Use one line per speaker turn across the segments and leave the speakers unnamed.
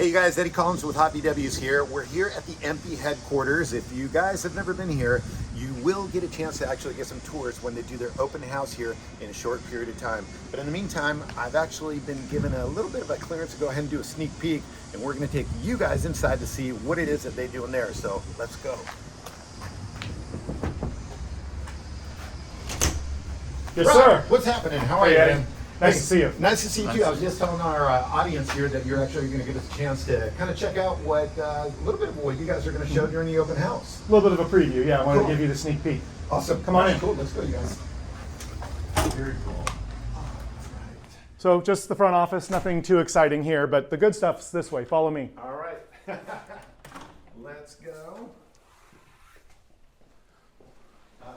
Hey guys, Eddie Collins with Hot VWs here. We're here at the EMPI headquarters. If you guys have never been here, you will get a chance to actually get some tours when they do their open house here in a short period of time. But in the meantime, I've actually been given a little bit of a clearance to go ahead and do a sneak peek, and we're gonna take you guys inside to see what it is that they do in there. So let's go.
Yes,
Rob,
sir.
what's happening? How are you,
Eddie.
man?
Nice to see you.
Nice to see you too. I was just telling our audience here that you're actually going to give us a chance to kind of check out what a little bit of what you guys are going to show during the open house.
A little bit of a preview, yeah. I wanted
Cool.
to give you the sneak peek.
Awesome.
Come on in.
Cool. Let's go, you guys. Very cool.
So just the front office, nothing too exciting here, but the good stuff's this way. Follow me.
All right. Let's go.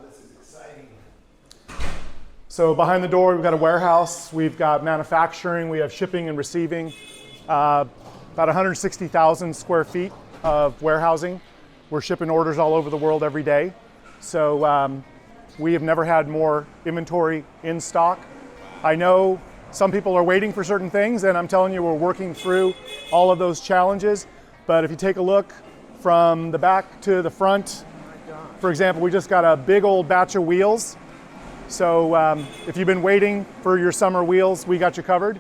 This is exciting.
So behind the door, we've got a warehouse, we've got manufacturing, we have shipping and receiving, about 160,000 square feet of warehousing. We're shipping orders all over the world every day. So we have never had more inventory in stock. I know some people are waiting for certain things, and I'm telling you, we're working through all of those challenges. But if you take a look from the back to the front, for example, we just got a big old batch of wheels. So if you've been waiting for your summer wheels, we got you covered.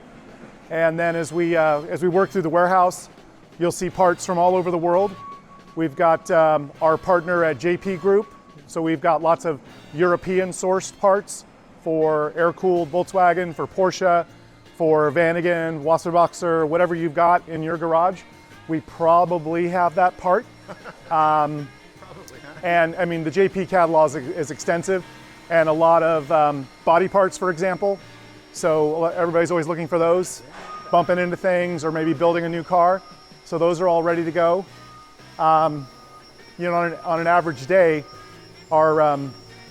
And then as we work through the warehouse, you'll see parts from all over the world. We've got our partner at JP Group. So we've got lots of European sourced parts for air-cooled Volkswagen, for Porsche, for Vanagon, Wasserboxer, whatever you've got in your garage. We probably have that part. And I mean, the JP catalog is extensive. And a lot of body parts, for example. So everybody's always looking for those, bumping into things or maybe building a new car. So those are all ready to go. On an average day, our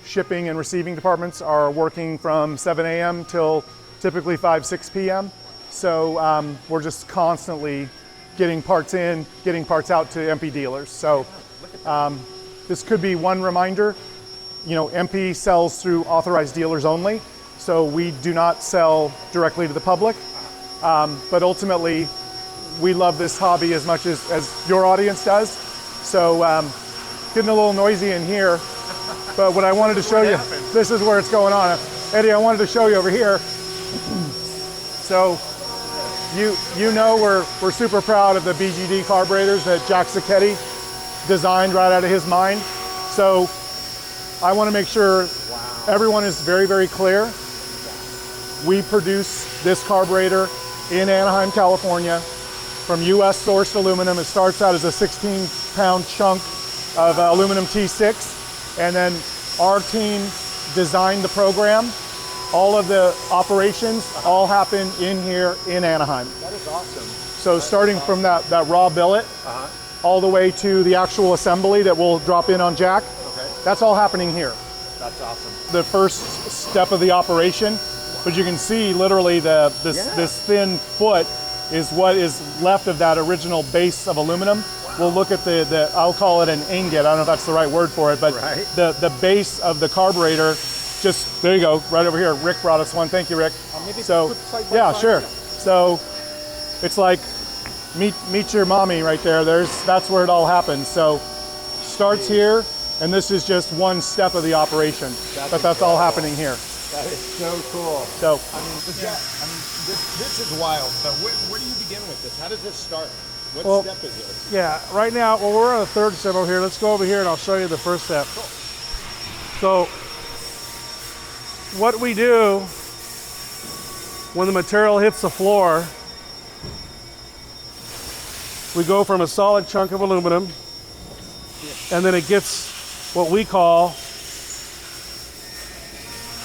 shipping and receiving departments are working from 7 a.m. till typically 5, 6 p.m. So we're just constantly getting parts in, getting parts out to EMPI dealers. So this could be one reminder. EMPI sells through authorized dealers only, so we do not sell directly to the public. But ultimately, we love this hobby as much as your audience does. So getting a little noisy in here, but what I wanted to show you, this is where it's going on. Eddie, I wanted to show you over here. So you know we're super proud of the BGD carburetors that Jack Sacchetti designed right out of his mind. So I want to make sure everyone is very, very clear. We produce this carburetor in Anaheim, California, from US sourced aluminum. It starts out as a 16-pound chunk of aluminum T6, and then our team designed the program. All of the operations all happen in here in Anaheim.
That is awesome.
So starting from that raw billet, all the way to the actual assembly that we'll drop in on Jack. That's all happening here.
That's awesome.
The first step of the operation, but you can see literally this thin foot is what is left of that original base of aluminum. Wow. We'll look at I'll call it an ingot. I don't know if that's the right word for it, but the base of the carburetor, just, there you go, right over here. Rick brought us one. Thank you, Rick. So, yeah, sure. So it's like meet your mommy right there. That's where it all happens. So starts here. And this is just one step of the operation, but that's all happening here.
That is so cool.
So,
this is wild. So where do you begin with this? How does this start? What step is it?
Yeah, right now, we're on the third step over here. Let's go over here and I'll show you the first step. Cool. So, what we do when the material hits the floor, we go from a solid chunk of aluminum, and then it gets what we call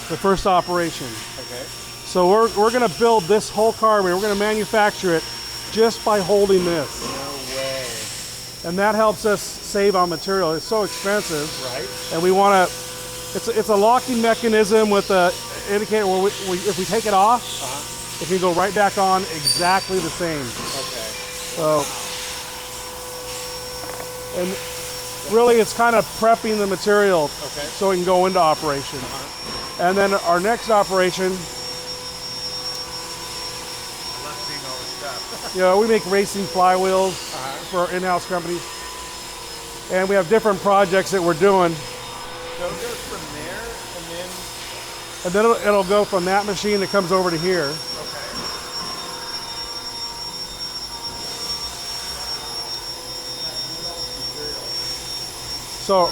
the first operation.
Okay.
So we're going to build this whole carburetor. We're going to manufacture it just by holding this.
No way.
And that helps us save on material. It's so expensive.
Right.
And we want to, it's a locking mechanism with a indicator where if we take it off, it can go right back on exactly the same.
Okay.
So, and really it's kind of prepping the material so it can go into operation. And then our next operation,
I love seeing all this stuff.
You know, we make racing flywheels for our in-house companies. And we have different projects that we're doing.
So it goes from there,
And then it'll go from that machine that comes over to here.
okay.
So,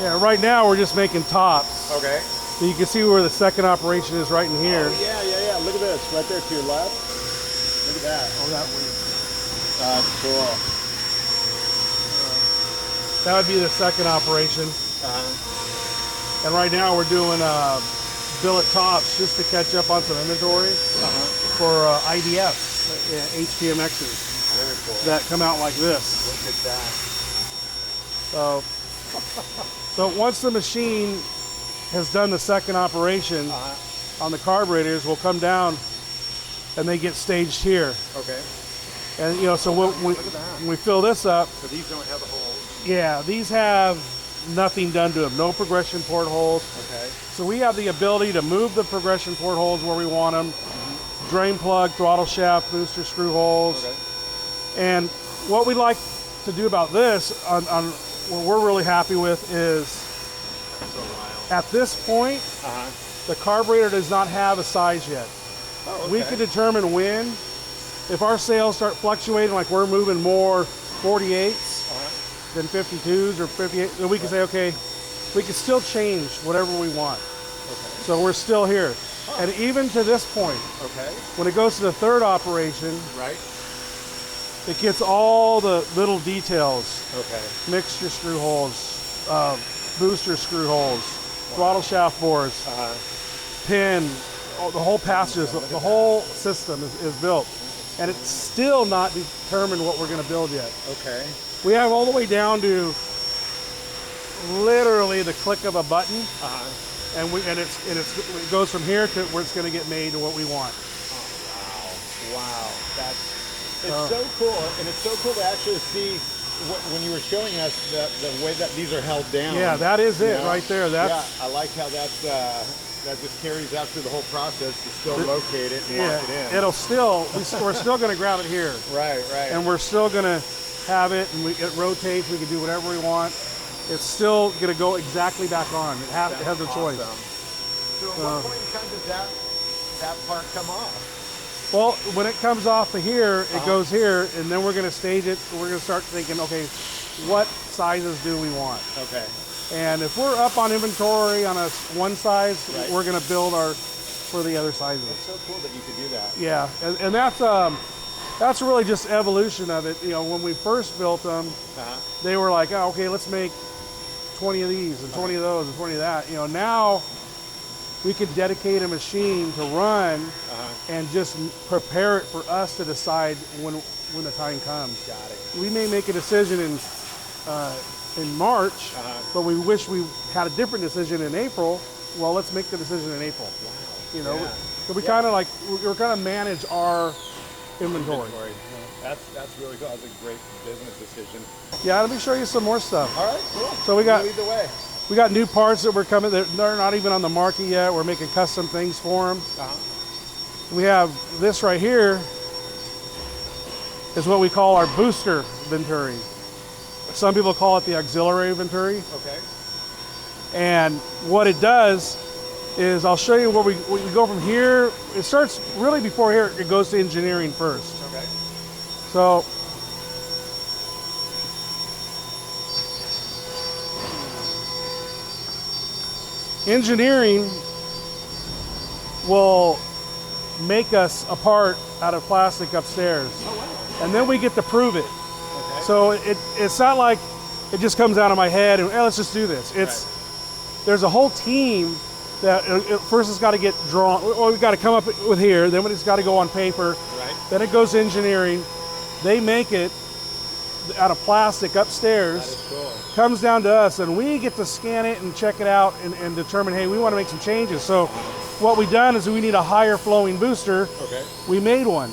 yeah, right now we're just making tops.
Okay.
So you can see where the second operation is right in here.
Oh, yeah. Look at this, right there to your left. Look at that.
Oh, that way.
That's cool.
That would be the second operation.
Uh-huh.
And right now we're doing billet tops just to catch up on some inventory for IDFs, HPMXs
Very cool.
that come out like this.
Look at that.
So once the machine has done the second operation on the carburetors, we'll come down and they get staged here.
Okay.
And you know, so when we fill this up,
So these don't have the holes.
yeah, these have nothing done to them, no progression port holes.
Okay.
So we have the ability to move the progression port holes where we want them, drain plug, throttle shaft, booster screw holes.
Okay.
And what we like to do about this, on what we're really happy with, is at this point, the carburetor does not have a size yet.
Oh, okay.
We can determine when, if our sales start fluctuating, like we're moving more 48s than 52s or 58, then we can say, okay, we can still change whatever we want.
Okay.
So we're still here. And even to this point,
Okay.
when it goes to the third operation,
Right.
it gets all the little details,
Okay.
mixture screw holes, booster screw holes, throttle shaft bores, pin, the whole passages, the whole system is built. And it's still not determined what we're going to build yet.
Okay.
We have all the way down to literally the click of a button, and it goes from here to where it's going to get made to what we want.
Wow. It's so cool, and it's so cool to actually see when you were showing us the way that these are held down.
Yeah, that is it right there. That's
I like how that just carries out through the whole process to still locate it and lock it in.
It'll still we're still going to ground it here,
Right.
and we're still going to have it, and it rotates. We can do whatever we want. It's still going to go exactly back on. It has a choice.
So at what point in time does that part come off?
Well, when it comes off of here, it goes here, and then we're going to stage it. We're going to start thinking, okay, what sizes do we want?
Okay.
And if we're up on inventory on one size,
Right.
we're going to build for the other sizes.
It's so cool that you could do that.
Yeah, and that's really just evolution of it. You know, when we first built them, they were like, oh, okay, let's make 20 of these and 20 of those and 20 of that. You know, now we can dedicate a machine to run and just prepare it for us to decide when the time comes.
Got it.
We may make a decision in March, but we wish we had a different decision in April. Well, let's make the decision in April.
Wow.
You know,
Yeah.
so we're kind of manage our inventory.
That's really cool. That's a great business decision.
Yeah, let me show you some more stuff.
All right, cool.
So we got
Lead the way.
we got new parts that we're coming. They're not even on the market yet. We're making custom things for them. We have this right here is what we call our booster venturi. Some people call it the auxiliary venturi.
Okay.
And what it does is, I'll show you where we go from here. It starts really before here. It goes to engineering first.
Okay.
So engineering will make us a part out of plastic upstairs.
Oh, wow.
And then we get to prove it.
Okay.
So it's not like it just comes out of my head and let's just do this. There's a whole team that first it's got to get drawn. Well, we've got to come up with here. Then it's got to go on paper.
Right.
Then it goes to engineering. They make it out of plastic upstairs.
That is cool.
Comes down to us, and we get to scan it and check it out and determine, hey, we want to make some changes. So what we've done is we need a higher flowing booster.
Okay.
We made one.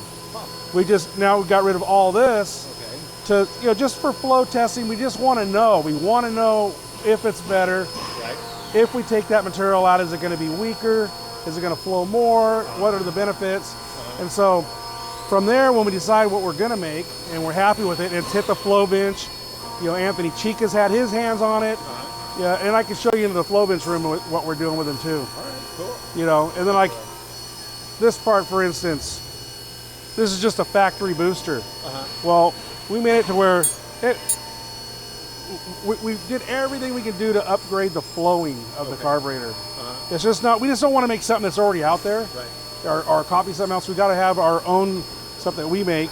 We now got rid of all this.
Okay.
To, just for flow testing, we just want to know. We want to know if it's better.
Right.
If we take that material out, is it going to be weaker? Is it going to flow more? What are the benefits? And so from there, when we decide what we're going to make and we're happy with it, it's hit the flow bench. You know, Anthony Chica's had his hands on it. Yeah, and I can show you into the flow bench room what we're doing with him too.
All right, cool.
You know, and then like this part, for instance, this is just a factory booster. Well, we made it to where we did everything we can do to upgrade the flowing of the carburetor. It's just not, we just don't want to make something that's already out there.
Right.
Or copy something else. We got to have our own something that we make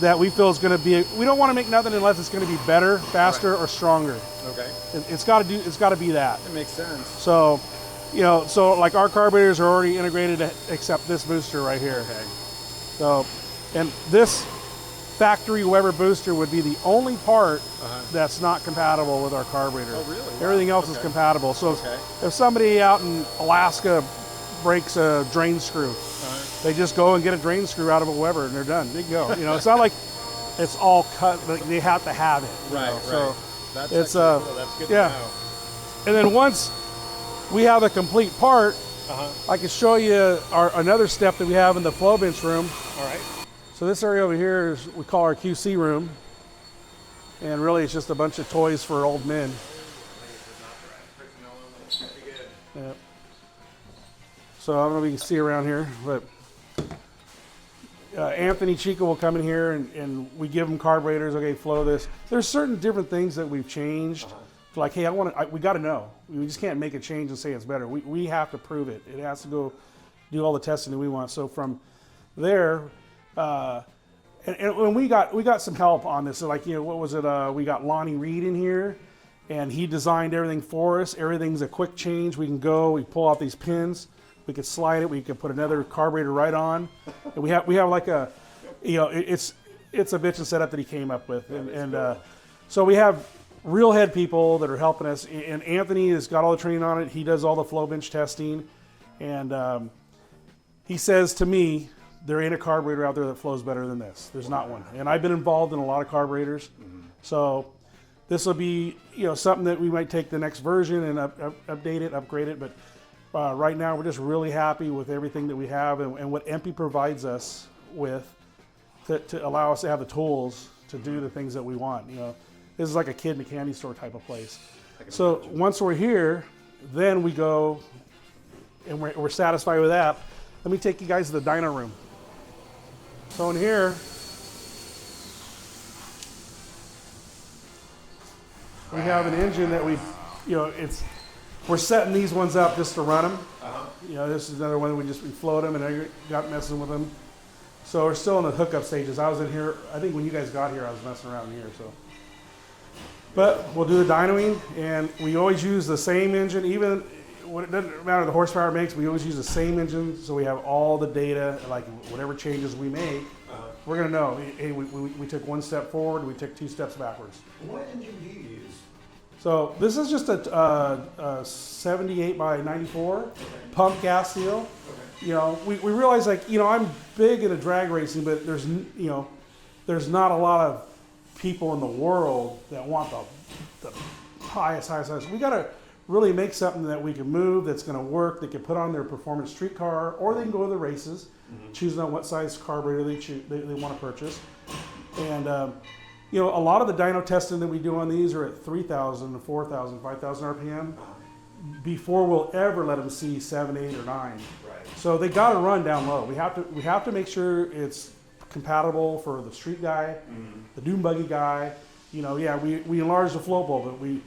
that we feel is going to be. We don't want to make nothing unless it's going to be better, faster, or stronger.
Okay.
It's got to be that.
It makes sense.
So, you know, so like our carburetors are already integrated except this booster right here.
Okay.
So, and this factory Weber booster would be the only part that's not compatible with our carburetor.
Oh, really?
Everything else is compatible. So if somebody out in Alaska breaks a drain screw, they just go and get a drain screw out of a Weber and they're done. They go. You know, it's not like it's all cut, but they have to have it.
Right,
know? So
that's
it's
cool. That's good to know.
And then once we have a complete part, I can show you another step that we have in the flow bench room.
All right.
So this area over here is we call our QC room, and really it's just a bunch of toys for old men. Yeah. So I don't know if you can see around here, but Anthony Chica will come in here and we give him carburetors. Okay, flow this. There's certain different things that we've changed. Like, hey, we got to know. We just can't make a change and say it's better. We have to prove it. It has to go do all the testing that we want. So from there. And we got some help on this. So like, you know, what was it? We got Lonnie Reed in here, and he designed everything for us. Everything's a quick change. We can go. We pull out these pins. We could slide it. We could put another carburetor right on. And we have like a, you know, it's a bitchin' setup that he came up with. And so we have real head people that are helping us. And Anthony has got all the training on it. He does all the flow bench testing, and he says to me, there ain't a carburetor out there that flows better than this. There's not one. And I've been involved in a lot of carburetors. So this will be, you know, something that we might take the next version and update it, upgrade it. But right now we're just really happy with everything that we have and what EMPI provides us with to allow us to have the tools to do the things that we want. You know, this is like a kid in a candy store type of place. So once we're here, then we go and we're satisfied with that. Let me take you guys to the dyno room. So in here, we have an engine that we're setting these ones up just to run them. You know, this is another one that we float them and I got messing with them. So we're still in the hookup stages. I was in here, I think when you guys got here, I was messing around in here. So, but we'll do the dynoing, and we always use the same engine, even when it doesn't matter the horsepower it makes, we always use the same engine, so we have all the data, like whatever changes we make, we're gonna know, hey, we took one step forward, we took 2 steps backwards.
What engine do you use?
So this is just a 78 by 94 pump gas seal. You know, we realize, like, you know, I'm big into drag racing, but there's not a lot of people in the world that want the highest. We gotta really make something that we can move, that's going to work, they can put on their performance street car, or they can go to the races, choosing on what size carburetor they want to purchase. And you know, a lot of the dyno testing that we do on these are at 3,000, 4,000, 5,000 RPM before we'll ever let them see 7, 8, or 9.
Right.
So they got to run down low. We have to make sure it's compatible for the street guy, the dune buggy guy. You know, yeah, we enlarged the float bowl, but we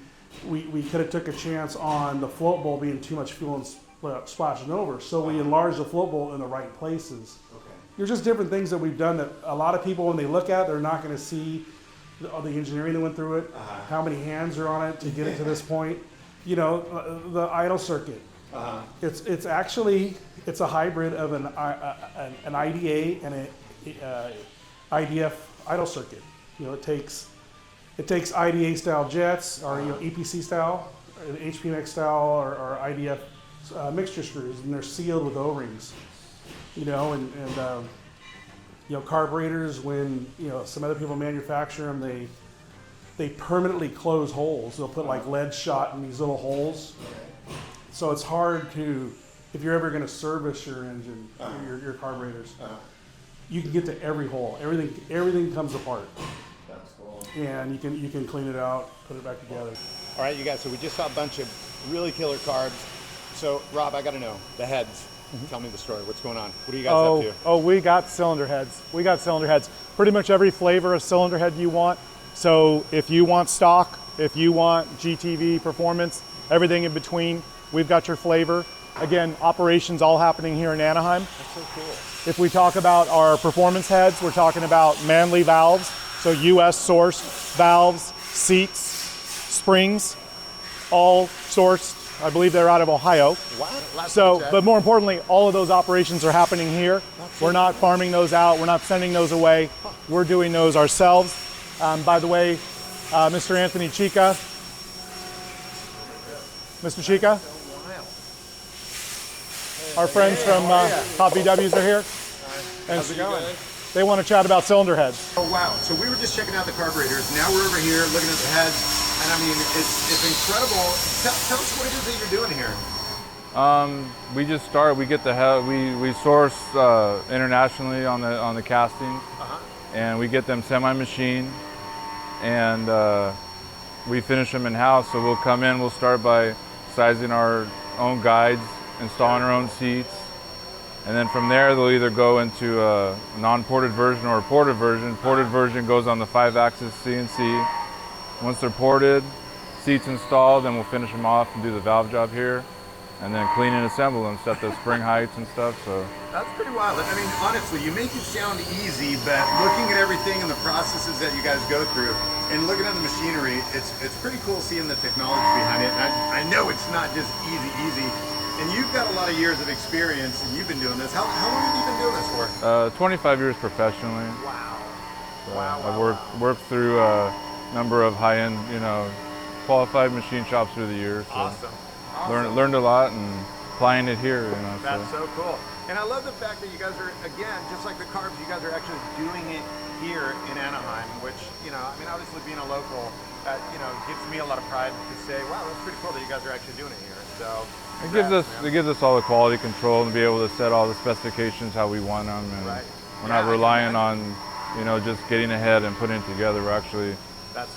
could have took a chance on the float bowl being too much fuel and splashing over. So we enlarged the float bowl in the right places. Okay. There's just different things that we've done that a lot of people, when they look at, they're not going to see the engineering that went through it, how many hands are on it to get it to this point. You know, the idle circuit. It's actually a hybrid of an IDA and an IDF idle circuit. You know, it takes IDA style jets, or EPC style, HPMX style, or IDF mixture screws, and they're sealed with O-rings. You know, and carburetors, when some other people manufacture them, they permanently close holes. They'll put like lead shot in these little holes. So it's hard to, if you're ever going to service your engine, your carburetors. you can get to every hole. Everything comes apart.
That's cool.
And you can clean it out, put it back together.
All right, you guys, so we just saw a bunch of really killer carbs. So, Rob, I got to know, the heads. Tell me the story. What's going on? What are you guys up to?
Oh, we got cylinder heads. We got cylinder heads. Pretty much every flavor of cylinder head you want. So if you want stock, if you want GTV performance, everything in between, we've got your flavor. Again, operations all happening here in Anaheim.
That's so cool.
If we talk about our performance heads, we're talking about Manley valves. So US sourced valves, seats, springs, all sourced. I believe they're out of Ohio.
What?
So, but more importantly, all of those operations are happening here. We're not farming those out. We're not sending those away. We're doing those ourselves. By the way, Mr. Anthony Chica. Mr. Chica? Our friends from Top VWs are here. And
How's it going?
they want to chat about cylinder heads.
Oh, wow. So we were just checking out the carburetors. Now we're over here looking at the heads. And I mean, it's incredible. Tell us what it is that you're doing here.
We just start. We get the head. We source internationally on the castings, and we get them semi-machined, and we finish them in house. So we'll come in. We'll start by sizing our own guides, installing our own seats, and then from there they'll either go into a non-ported version or a ported version. Ported version goes on the 5-axis CNC. Once they're ported, seats installed, then we'll finish them off and do the valve job here, and then clean and assemble them, set the spring heights and stuff. So
that's pretty wild. I mean, honestly, you make it sound easy, but looking at everything and the processes that you guys go through, and looking at the machinery, it's pretty cool seeing the technology behind it. And I know it's not just easy. And you've got a lot of years of experience, and you've been doing this. How long have you been doing this for?
25 years professionally.
Wow.
So I've worked through number of high-end, qualified machine shops through the years. So
Awesome.
Learned a lot and applying it here.
That's so cool. And I love the fact that you guys are, again, just like the carbs, you guys are actually doing it here in Anaheim, which, I mean, obviously being a local, gives me a lot of pride to say, wow, that's pretty cool that you guys are actually doing it here. So
it gives us all the quality control and be able to set all the specifications how we want them, and we're not relying on, just getting ahead and putting it together. We're actually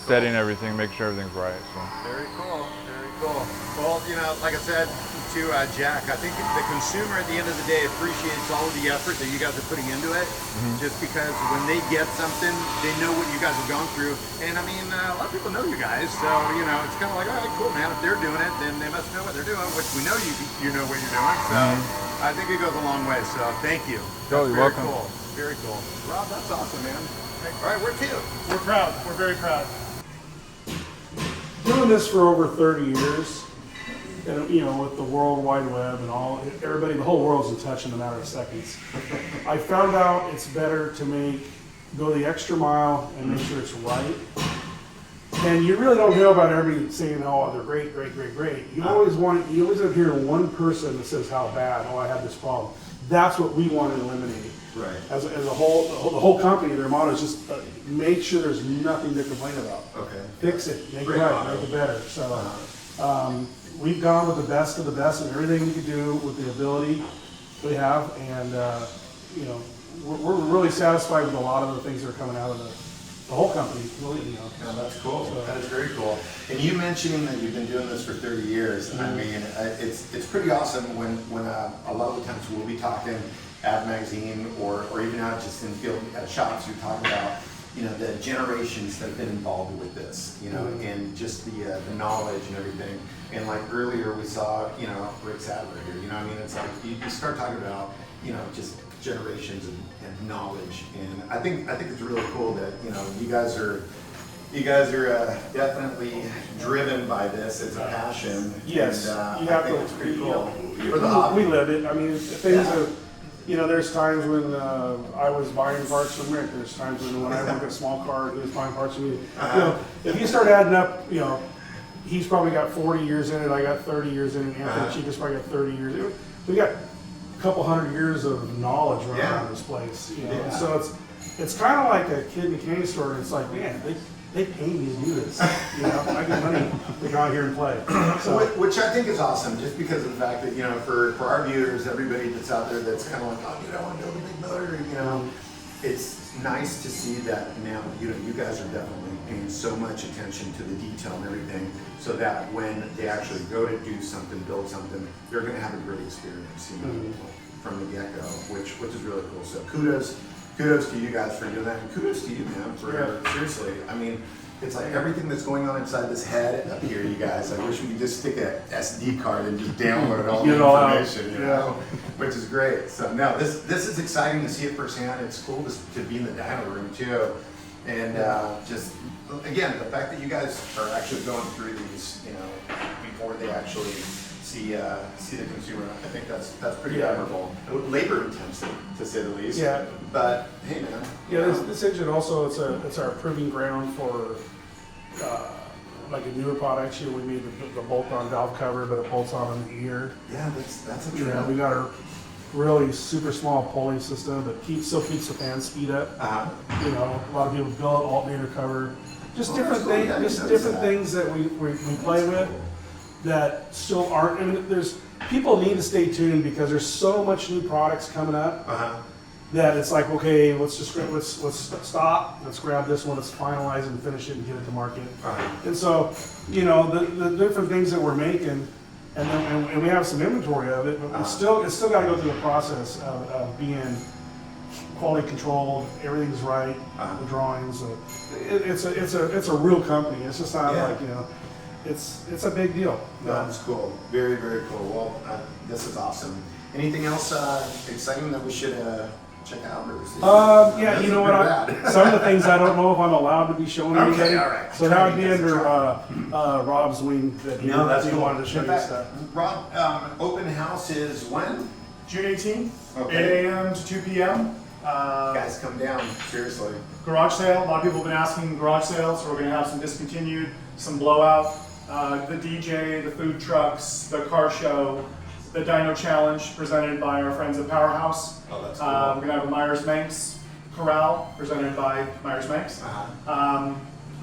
setting everything, make sure everything's right. So.
Very cool, very cool. Well, like I said to Jack, I think the consumer at the end of the day appreciates all of the effort that you guys are putting into it, just because when they get something, they know what you guys have gone through. And I mean, a lot of people know you guys, so, it's kind of like, all right, cool, man. If they're doing it, then they must know what they're doing, which we know you know what you're doing. So I think it goes a long way, so thank you.
You're welcome.
Cool. Very cool. Rob, that's awesome, man. All right, where to?
We're proud. We're very proud.
Doing this for over 30 years, and with the World Wide Web and everybody, the whole world's in touch in a matter of seconds. I found out it's better to go the extra mile and make sure it's right. And you really don't hear about everybody saying, "Oh, they're great, great, great, great." You always end up hearing one person that says how bad. "Oh, I had this problem." That's what we want to eliminate.
Right.
As a whole, the whole company, their motto is just make sure there's nothing to complain about.
Okay.
Fix it, make it right, make it better. So we've gone with the best of the best and everything we could do with the ability we have, and we're really satisfied with a lot of the things that are coming out of the whole company. Really,
Yeah, that's cool.
So,
that is very cool. And you mentioning that you've been doing this for 30 years, I mean, it's pretty awesome when a lot of the times we'll be talking at magazine or even out just in field shops, you're talking about the generations that have been involved with this, and just the knowledge and everything. And like earlier we saw, Rick Sadler here, I mean, it's like you start talking about, just generations and knowledge. And I think it's really cool that, you guys are definitely driven by this. It's a passion.
yes,
And,
you have
I think
to.
it's pretty cool. For the hobby.
We live it. I mean, things are. There's times when I was buying parts from Rick. There's times when I work at a small car, he was buying parts from me. If you start adding up, he's probably got 40 years in it. I got 30 years in it. Anthony Chica's probably got 30 years. We got a couple hundred years of knowledge running around this place. And so it's kind of like a kid in a candy store. And it's like, man, they pay me to do this. I get money to go out here and play. So,
which I think is awesome, just because of the fact that, for our viewers, everybody that's out there that's kind of like, oh, I want to build a big motor, it's nice to see that now, you guys are definitely paying so much attention to the detail and everything, so that when they actually go to do something, build something, they're gonna have a great experience, from the get-go, which is really cool. So kudos to you guys for doing that, and kudos to you, man, for seriously. I mean, it's like everything that's going on inside this head up here, you guys. I wish we could just stick a SD card and just download all the information, you know, which is great. So no, this is exciting to see it firsthand. It's cool to be in the Dyno Room too, and just again the fact that you guys are actually going through these, before they actually see the consumer. I think that's pretty admirable. Labor intensive, to say the least.
Yeah.
But hey, man.
Yeah, this engine also it's our proving ground for like a newer product. Here we made the bolt-on valve cover, but it bolts on in the ear.
Yeah, that's a
Yeah, we got a really super small pulley system that still keeps the fan speed up. A lot of people build alternator cover, just different things, things that we play with that still aren't. I mean, there's people need to stay tuned because there's so much new products coming up. That it's like, okay, let's stop, let's grab this one, let's finalize and finish it and get it to market. And so, the different things that we're making, and we have some inventory of it, but it's still got to go through the process of being quality controlled, everything's right, the drawings. It's a real company. It's just not like, it's a big deal.
That's cool. Very, very cool. Well, this is awesome. Anything else exciting that we should check out?
Yeah, you know what? Some of the things I don't know if I'm allowed to be showing anybody.
All right.
So that would be under Rob's wing that he wanted to show you stuff.
Rob, open house is when?
June 18th,
Okay.
8 a.m. to 2 p.m.
Guys, come down. Seriously.
Garage sale. A lot of people have been asking garage sales, so we're going to have some discontinued, some blowout. The DJ, the food trucks, the car show, the Dyno Challenge presented by our friends at Powerhouse.
Oh, that's cool.
We're going to have a Myers-Manx Corral presented by Myers-Manx.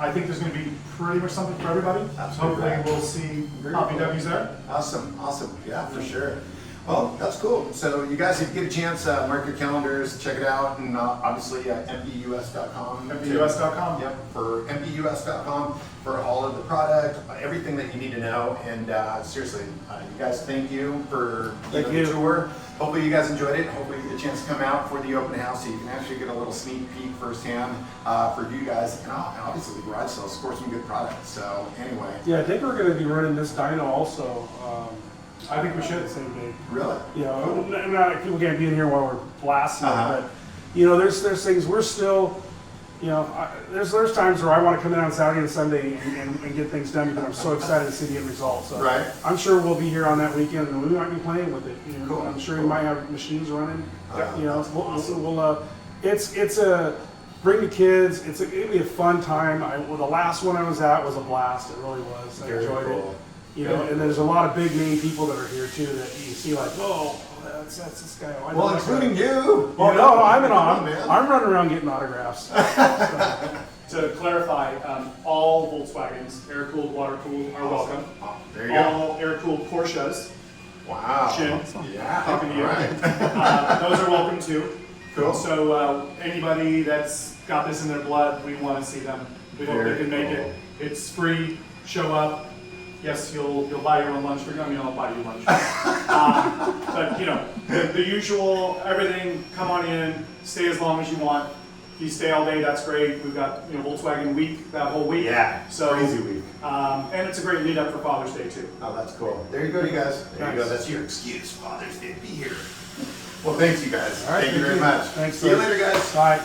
I think there's going to be pretty much something for everybody.
Absolutely.
Hopefully we'll see Poppy W's there.
Awesome. Yeah, for sure. Well, that's cool. So you guys, if you get a chance, mark your calendars, check it out, and obviously mpus.com.
mpus.com.
Yep, for mpus.com for all of the product, everything that you need to know. And seriously, you guys, thank you for the tour. Hopefully you guys enjoyed it. Hopefully you get a chance to come out for the open house so you can actually get a little sneak peek firsthand for you guys. And obviously the garage sales score some good products. So anyway.
Yeah, I think we're going to be running this dyno also.
I think we should.
Same day.
Really?
Not people can't be in here while we're blasting, but there's things we're still, there's times where I want to come in on Saturday and Sunday and get things done because I'm so excited to see the end result. So I'm sure we'll be here on that weekend and we might be playing with it.
Cool.
I'm sure we might have machines running. It's a bring the kids. It'll be a fun time. The last one I was at was a blast. It really was. I enjoyed it. And there's a lot of big name people that are here too that you see like, whoa, that's this guy.
Well, including you.
Well, no, I'm running around getting autographs.
To clarify, all Volkswagens, air-cooled, water-cooled, are welcome.
There you go.
All air-cooled Porsches.
Wow.
Yeah. Talking to you.
Right.
Those are welcome too.
Cool.
So anybody that's got this in their blood, we want to see them. We hope they can make it. It's free. Show up. Yes, you'll buy your own lunch. I'll buy you lunch. But the usual, everything. Come on in. Stay as long as you want. If you stay all day, that's great. We've got Volkswagen week that whole week.
Yeah. So crazy week.
And it's a great lead up for Father's Day too.
Oh, that's cool. There you go, you guys. There you go. That's your excuse. Father's Day to be here. Well, thanks, you guys.
All right,
thank you very much.
Thanks.
See you later, guys.
Bye.